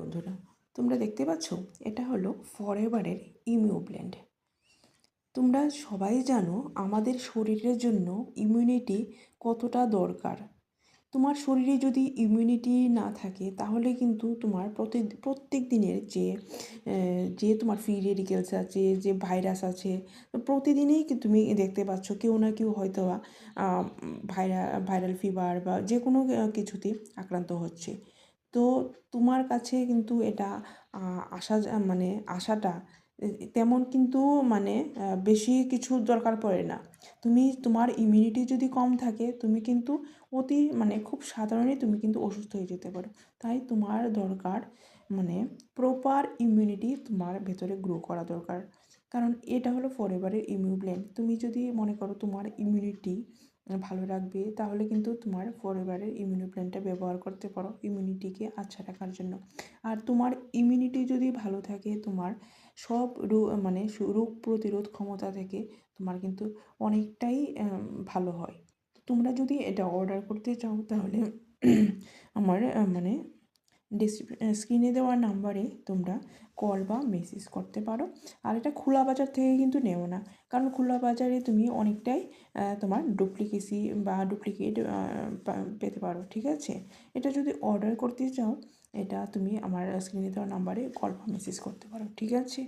বন্ধুরা, তোমরা দেখতে পাচ্ছ এটা হলো ফরএভারের ইমিউ ব্লেন্ড। তোমরা সবাই জানো আমাদের শরীরের জন্য ইমিউনিটি কতটা দরকার। তোমার শরীরে যদি ইমিউনিটি না থাকে তাহলে কিন্তু তোমার প্রত্যেক দিনের যে তোমার ফ্রি রেডিকেলস আছে, যে ভাইরাস আছে, প্রতিদিনই তুমি দেখতে পাচ্ছ কেউ না কেউ হয়তো ভাইরাল ফিভার বা যে কোনো কিছুতে আক্রান্ত হচ্ছে। তো তোমার কাছে কিন্তু এটা মানে আসাটা তেমন কিন্তু মানে বেশি কিছু দরকার পড়ে না। তোমার ইমিউনিটি যদি কম থাকে তুমি কিন্তু খুব সাধারণই তুমি কিন্তু অসুস্থ হয়ে যেতে পারো। তাই তোমার দরকার মানে প্রপার ইমিউনিটি তোমার ভেতরে গ্রো করা দরকার। কারণ এটা হলো ফরএভারের ইমিউ ব্লেন্ড। তুমি যদি মনে করো তোমার ইমিউনিটি ভালো রাখবে তাহলে কিন্তু তোমার ফরএভারের ইমিউনি ব্লেন্ডটা ব্যবহার করতে পারো ইমিউনিটিকে আচ্ছা রাখার জন্য। আর তোমার ইমিউনিটি যদি ভালো থাকে তোমার সব রোগ প্রতিরোধ ক্ষমতা থেকে তোমার কিন্তু অনেকটাই ভালো হয়। তোমরা যদি এটা অর্ডার করতে চাও তাহলে আমার স্ক্রিনে দেওয়া নাম্বারে তোমরা কল বা মেসেজ করতে পারো। আর এটা খোলা বাজার থেকে কিন্তু নেও না, কারণ খোলা বাজারে তুমি অনেকটাই তোমার ডুপ্লিকেট পেতে পারো। ঠিক আছে, এটা যদি অর্ডার করতে চাও এটা তুমি আমার স্ক্রিনে দেওয়া নাম্বারে কল বা মেসেজ করতে পারো। ঠিক আছে।